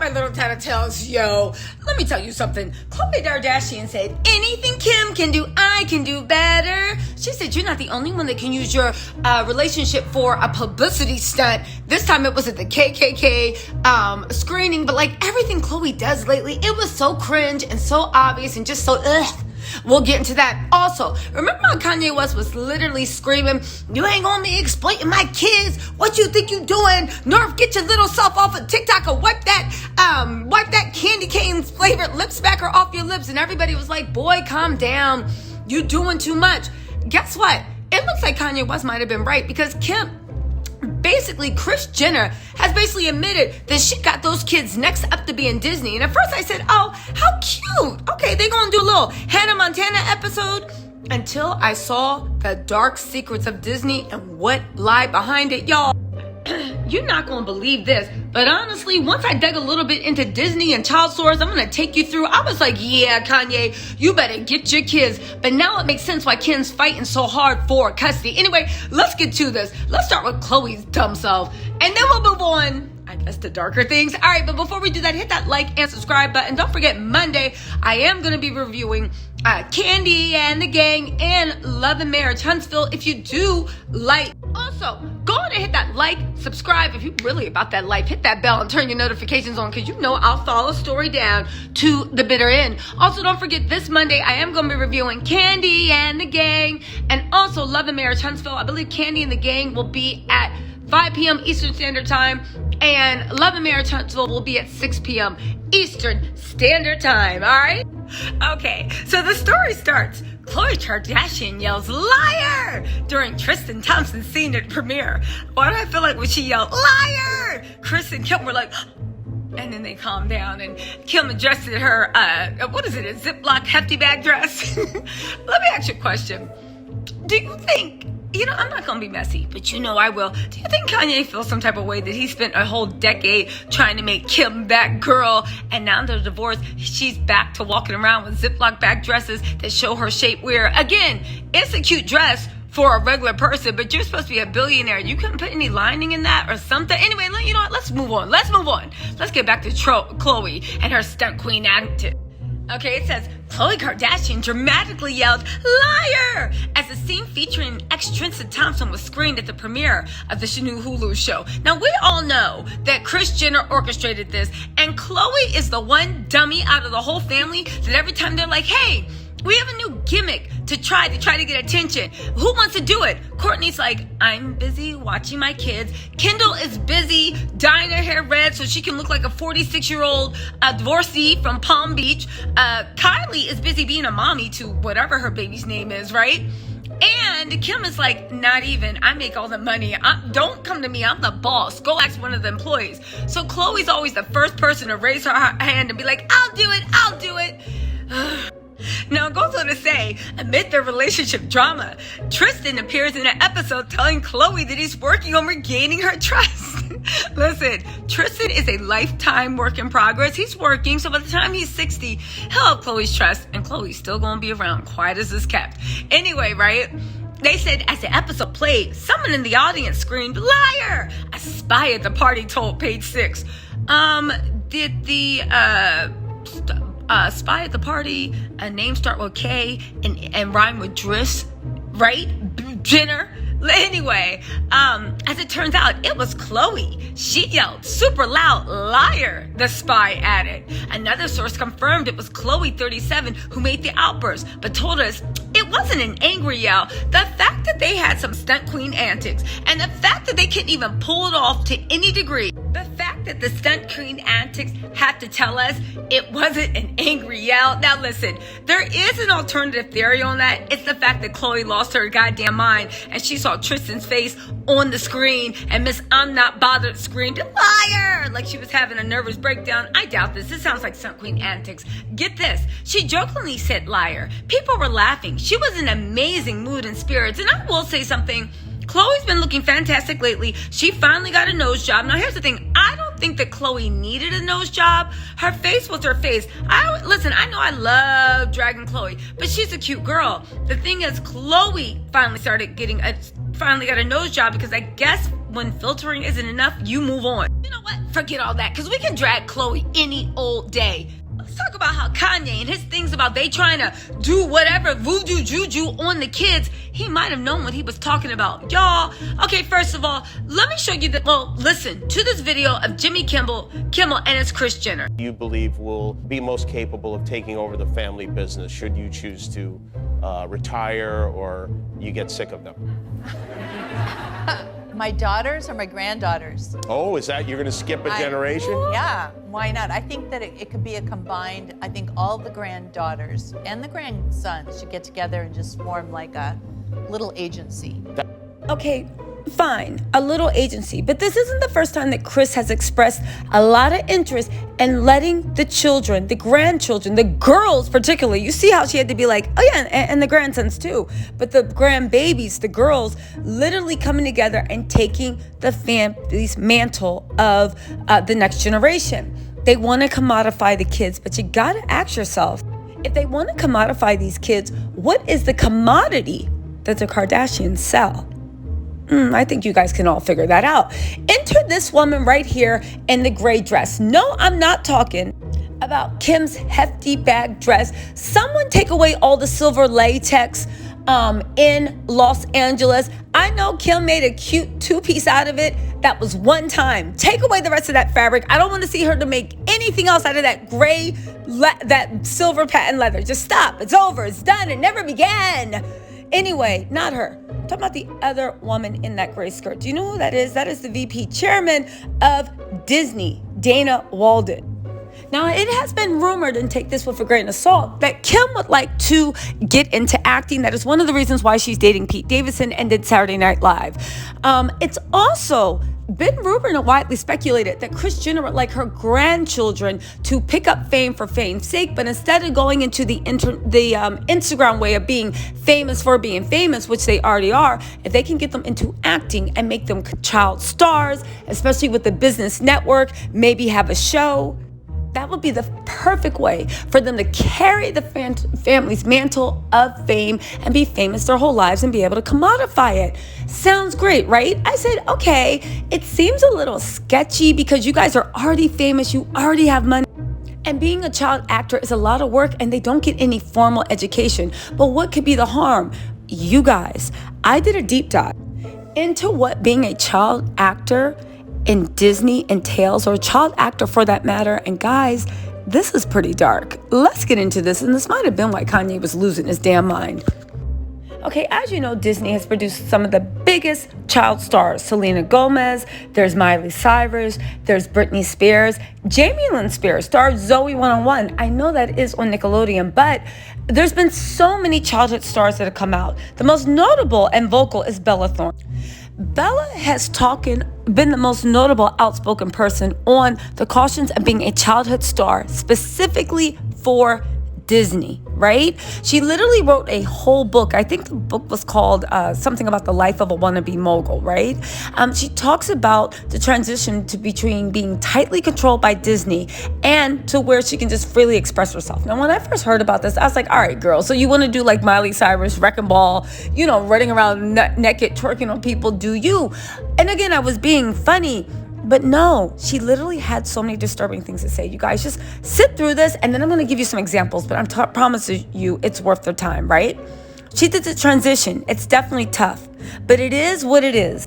my little Tattle Tells? Yo, let me tell you something. Khloe Kardashian said, anything Kim can do, I can do better. She said, you're not the only one that can use your relationship for a publicity stunt. This time it was at the KKK screening, but like everything Khloe does lately, it was so cringe and so obvious and just so ugh. We'll get into that. Also, remember how Kanye West was literally screaming, you ain't gonna be exploiting my kids. What you think you doing? North, get your little self off of TikTok or wipe that candy cane flavored lip smacker off your lips. And everybody was like, boy, calm down. You doing too much. Guess what? It looks like Kanye West might have been right because Kris Jenner has basically admitted that she got those kids next up to be in Disney. And at first I said, oh, how cute. Okay, they're going to do a little Hannah Montana episode. Until I saw the dark secrets of Disney and what lie behind it. Y'all, you're not going to believe this. But honestly, once I dug a little bit into Disney and child stores, I'm going to take you through. I was like, yeah, Kanye, you better get your kids. But now it makes sense why Kim's fighting so hard for custody. Anyway, let's get to this. Let's start with Khloe's dumb self. And then we'll move on, I guess, to darker things. All right, but before we do that, hit that like and subscribe button. Don't forget, Monday, I am going to be reviewing Kandi and the Gang and Love and Marriage Huntsville. If you do like, also, go on and hit that like, subscribe. If you're really about that life, hit that bell and turn your notifications on because you know I'll follow a story down to the bitter end. Also, don't forget this Monday, I am going to be reviewing Kandi and the Gang and also Love and Marriage Huntsville. I believe Kandi and the Gang will be at 5 p.m. Eastern Standard Time and Love and Marriage Huntsville will be at 6 p.m. Eastern Standard Time. All right? Okay, so the story starts. Khloe Kardashian yells, liar, during Tristan Thompson's scene at premiere. Why do I feel like when she yelled, liar, Kris and Kim were like, and then they calmed down and Kim addressed her, a Ziploc hefty bag dress. Let me ask you a question. Do you think, I'm not going to be messy, but I will. Do you think Kanye feels some type of way that he spent a whole decade trying to make Kim that girl, and now they're divorced, she's back to walking around with Ziploc bag dresses that show her shape where, again, it's a cute dress for a regular person, but you're supposed to be a billionaire. You couldn't put any lining in that or something. Anyway, you know what? Let's move on. Let's get back to Khloe and her stunt queen attitude. Okay, it says, Khloe Kardashian dramatically yelled, liar, as the scene featuring ex-Tristan Thompson was screened at the premiere of the new Hulu show. Now, we all know that Kris Jenner orchestrated this, and Khloe is the one dummy out of the whole family that every time they're like, hey, we have a new gimmick to try to get attention. Who wants to do it? Courtney's like, I'm busy watching my kids. Kendall is busy dyeing her hair red so she can look like a 46-year-old divorcee from Palm Beach. Kylie is busy being a mommy to whatever her baby's name is, right? And Kim is like, not even. I make all the money. Don't come to me. I'm the boss. Go ask one of the employees. So Khloe's always the first person to raise her hand and be like, I'll do it. Now, it goes on to say, amid their relationship drama, Tristan appears in an episode telling Khloe that he's working on regaining her trust. Listen, Tristan is a lifetime work in progress. He's working, so by the time he's 60, he'll have Khloe's trust, and Khloe's still going to be around, quiet as is kept. Anyway, right? They said as the episode played, someone in the audience screamed, liar! A spy at the party told Page 6. Did the spy at the party, a name start with K and rhyme with Driss, right? Jenner. Anyway, as it turns out, it was Khloe. She yelled super loud, liar, the spy added. Another source confirmed it was Khloe, 37, who made the outburst, but told us it wasn't an angry yell. The fact that they had some stunt queen antics, and the fact that they couldn't even pull it off to any degree, the fact that the stunt queen antics have to tell us it wasn't an angry yell. Now listen, there is an alternative theory on that. It's the fact that Khloe lost her goddamn mind and she saw Tristan's face on the screen and Miss I'm Not Bothered screamed, liar, like she was having a nervous breakdown. I doubt this. This sounds like stunt queen antics. Get this. She jokingly said liar. People were laughing. She was in amazing mood and spirits. And I will say something. Khloe's been looking fantastic lately. She finally got a nose job. Now, here's the thing. I don't think that Khloe needed a nose job. Her face was her face. I know I love dragging Khloe, but she's a cute girl. The thing is, Khloe finally got a nose job because I guess when filtering isn't enough, you move on. You know what? Forget all that, because we can drag Khloe any old day. Let's talk about how Kanye and his things about they trying to do whatever voodoo juju on the kids. He might have known what he was talking about. Y'all, okay, first of all, let me show you listen to this video of Jimmy Kimmel and his Kris Jenner. You believe will be most capable of taking over the family business should you choose to retire or you get sick of them? My daughters or my granddaughters? Oh, is that, you're gonna skip a generation? Yeah, why not? I think that it could be a combined, I think all the granddaughters and the grandsons should get together and just form like a little agency. Okay, fine, a little agency, but this isn't the first time that Kris has expressed a lot of interest in letting the children, the grandchildren, the girls particularly, you see how she had to be like, oh yeah, and the grandsons too, but the grandbabies, the girls, literally coming together and taking the family's mantle of the next generation. They want to commodify the kids, but you gotta ask yourself, if they want to commodify these kids, what is the commodity that the Kardashians sell? I think you guys can all figure that out. Enter this woman right here in the gray dress. No, I'm not talking about Kim's hefty bag dress. Someone take away all the silver latex in Los Angeles. I know Kim made a cute two-piece out of it. That was one time. Take away the rest of that fabric. I don't want to see her to make anything else out of that gray, that silver patent leather. Just stop. It's over. It's done. It never began. Anyway, not her. I'm talking about the other woman in that gray skirt. Do you know who that is? That is the VP chairman of Disney, Dana Walden. Now, it has been rumored, and take this with a grain of salt, that Kim would like to get into acting. That is one of the reasons why she's dating Pete Davidson and did Saturday Night Live. It's also been rumored and widely speculated that Kris Jenner would like her grandchildren to pick up fame for fame's sake, but instead of going into the Instagram way of being famous for being famous, which they already are, if they can get them into acting and make them child stars, especially with the business network, maybe have a show, that would be the perfect way for them to carry the family's mantle of fame and be famous their whole lives and be able to commodify it. Sounds great, right? I said, okay, it seems a little sketchy because you guys are already famous, you already have money. And being a child actor is a lot of work and they don't get any formal education. But what could be the harm? You guys, I did a deep dive into what being a child actor in Disney entails, or a child actor for that matter. And guys, this is pretty dark. Let's get into this. And this might have been why Kanye was losing his damn mind. Okay, as you know, Disney has produced some of the biggest child stars. Selena Gomez, there's Miley Cyrus, there's Britney Spears, Jamie Lynn Spears stars Zoe 101. I know that is on Nickelodeon, but there's been so many childhood stars that have come out. The most notable and vocal is Bella Thorne. Bella has been the most notable outspoken person on the cautions of being a childhood star, specifically for Disney, right? She literally wrote a whole book. I think the book was called something about the life of a wannabe mogul, right? She talks about the transition between being tightly controlled by Disney and to where she can just freely express herself. Now, when I first heard about this, I was like, all right, girl, so you want to do like Miley Cyrus, Wrecking Ball, you know, running around naked, twerking on people, do you? And again, I was being funny. But no, she literally had so many disturbing things to say. You guys just sit through this, and then I'm going to give you some examples, but I promise you it's worth their time, right? She did the transition. It's definitely tough, but it is what it is.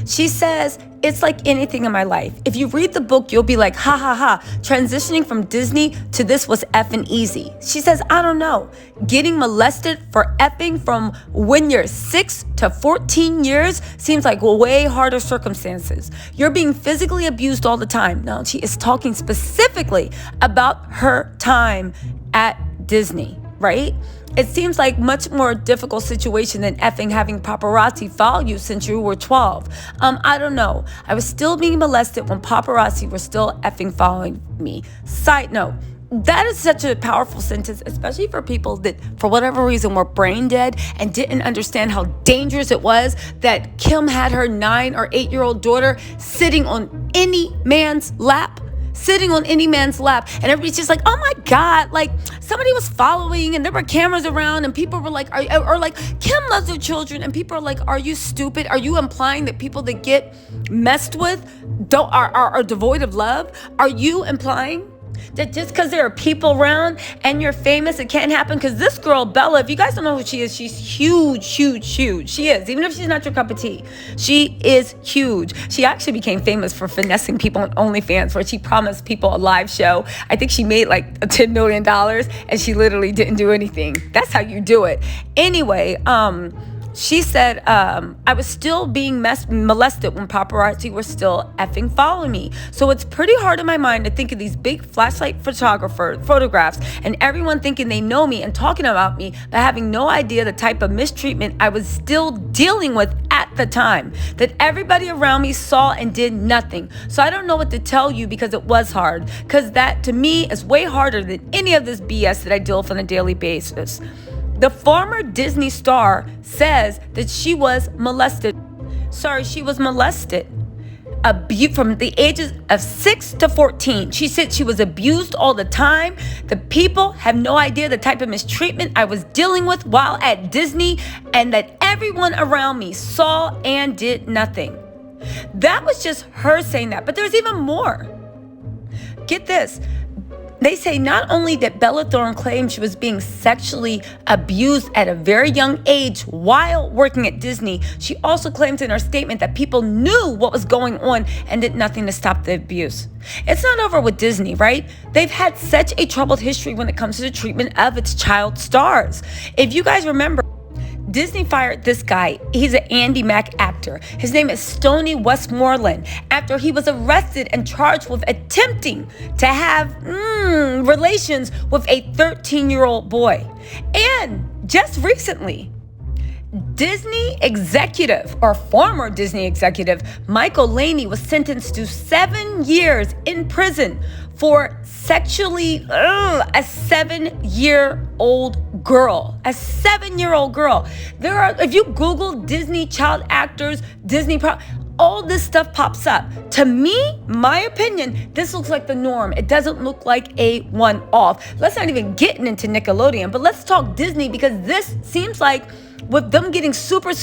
She says, it's like anything in my life. If you read the book, you'll be like, ha ha ha, transitioning from Disney to this was effing easy. She says, I don't know. Getting molested for effing from when you're 6 to 14 years seems like way harder circumstances. You're being physically abused all the time. Now, she is talking specifically about her time at Disney, right? It seems like much more difficult situation than effing having paparazzi follow you since you were 12. I don't know. I was still being molested when paparazzi were still effing following me. Side note, that is such a powerful sentence, especially for people that, for whatever reason, were brain dead and didn't understand how dangerous it was that Kim had her 9 or 8-year-old daughter sitting on any man's lap. sitting on any man's lap, and everybody's just like, oh my God, like somebody was following and there were cameras around and people were like, or like, Kim loves her children, and people are like, are you stupid? Are you implying that people that get messed with are devoid of love? Are you implying that just because there are people around and you're famous, it can't happen? Because this girl, Bella, if you guys don't know who she is, she's huge. She is. Even if she's not your cup of tea, she is huge. She actually became famous for finessing people on OnlyFans, where she promised people a live show. I think she made like $10 million and she literally didn't do anything. That's how you do it. Anyway, she said, I was still being molested when paparazzi were still effing following me. So it's pretty hard in my mind to think of these big flashlight photographs and everyone thinking they know me and talking about me, but having no idea the type of mistreatment I was still dealing with at the time, that everybody around me saw and did nothing. So I don't know what to tell you, because it was hard, because that to me is way harder than any of this BS that I deal with on a daily basis. The former Disney star says that she was molested. She was molested from the ages of 6 to 14. She said she was abused all the time. The people have no idea the type of mistreatment I was dealing with while at Disney, and that everyone around me saw and did nothing. That was just her saying that, but there's even more. Get this. They say not only did Bella Thorne claim she was being sexually abused at a very young age while working at Disney, she also claims in her statement that people knew what was going on and did nothing to stop the abuse. It's not over with Disney, right? They've had such a troubled history when it comes to the treatment of its child stars. If you guys remember, Disney fired this guy. He's an Andy Mack actor. His name is Stoney Westbrook, after he was arrested and charged with attempting to have relations with a 13-year-old boy. And just recently, Disney executive, or former Disney executive, Michael Laney was sentenced to 7 years in prison for sexually a 7-year-old girl. A 7-year-old girl. If you Google Disney child actors, all this stuff pops up. To me, my opinion, this looks like the norm. It doesn't look like a one-off. Let's not even get into Nickelodeon, but let's talk Disney, because this seems like, with them getting super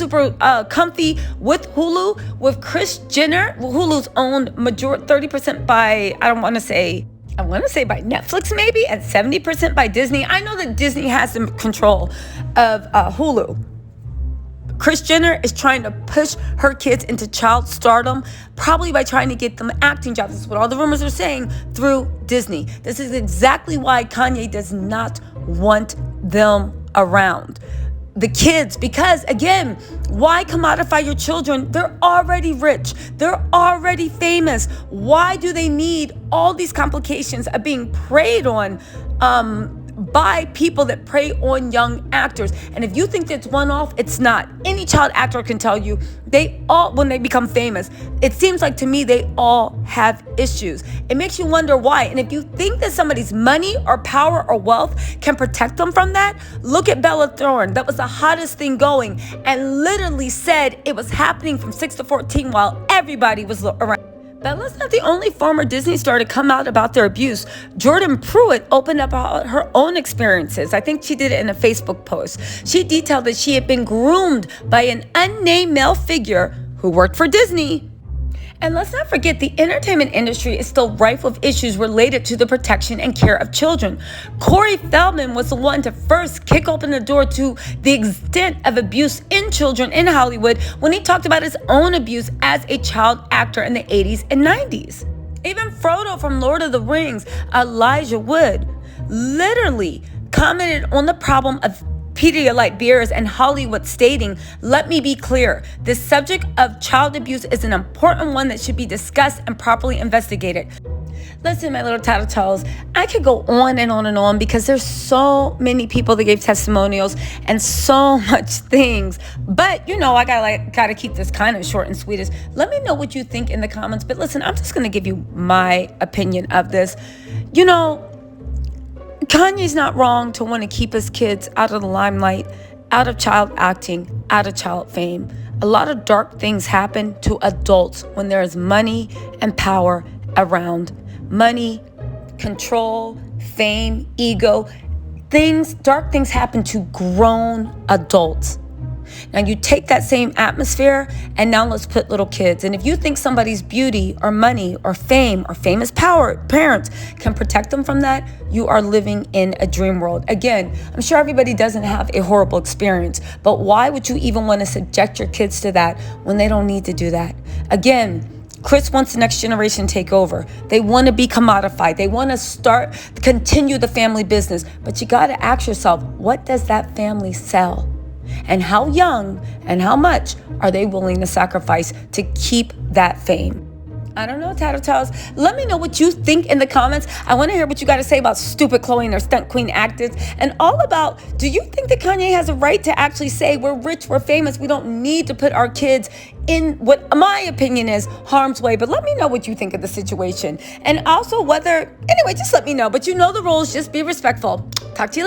comfy with Hulu, with Kris Jenner, Hulu's owned 30% by, I want to say by Netflix maybe, and 70% by Disney. I know that Disney has some control of Hulu. Kris Jenner is trying to push her kids into child stardom, probably by trying to get them acting jobs. This is what all the rumors are saying, through Disney. This is exactly why Kanye does not want them around. The kids, because again, why commodify your children? They're already rich. They're already famous. Why do they need all these complications of being preyed on by people that prey on young actors? And if you think that's one-off, it's not. Any child actor can tell you, they all, when they become famous, it seems like to me they all have issues. It makes you wonder why. And if you think that somebody's money or power or wealth can protect them from that, look at Bella Thorne. That was the hottest thing going, and literally said it was happening from 6 to 14 while everybody was around. Bella's not the only former Disney star to come out about their abuse. Jordan Pruitt opened up about her own experiences. I think she did it in a Facebook post. She detailed that she had been groomed by an unnamed male figure who worked for Disney. And let's not forget, the entertainment industry is still rife with issues related to the protection and care of children. Corey Feldman was the one to first kick open the door to the extent of abuse in children in Hollywood when he talked about his own abuse as a child actor in the 80s and 90s. Even Frodo from Lord of the Rings, Elijah Wood, literally commented on the problem of Pedialyte beers and Hollywood, stating, "Let me be clear, the subject of child abuse is an important one that should be discussed and properly investigated." Listen, my little Tattle Tells, I could go on and on and on, because there's so many people that gave testimonials and so much things. But I gotta keep this kind of short and sweet. Let me know what you think in the comments. But listen, I'm just gonna give you my opinion of this. Kanye's not wrong to want to keep his kids out of the limelight, out of child acting, out of child fame. A lot of dark things happen to adults when there is money and power around. money, control, fame, ego. Dark things happen to grown adults. Now you take that same atmosphere and now let's put little kids. And if you think somebody's beauty or money or fame or famous parents can protect them from that, you are living in a dream world. Again, I'm sure everybody doesn't have a horrible experience, but why would you even want to subject your kids to that when they don't need to do that? Again, Kris wants the next generation to take over. They want to be commodified. They want to continue the family business. But you got to ask yourself, what does that family sell? And how young and how much are they willing to sacrifice to keep that fame? I don't know, Tattle Tells. Let me know what you think in the comments. I want to hear what you got to say about stupid Chloe and their stunt queen actors. And all about, do you think that Kanye has a right to actually say we're rich, we're famous, we don't need to put our kids in what my opinion is harm's way? But let me know what you think of the situation. And also anyway, just let me know. But you know the rules, just be respectful. Talk to you later.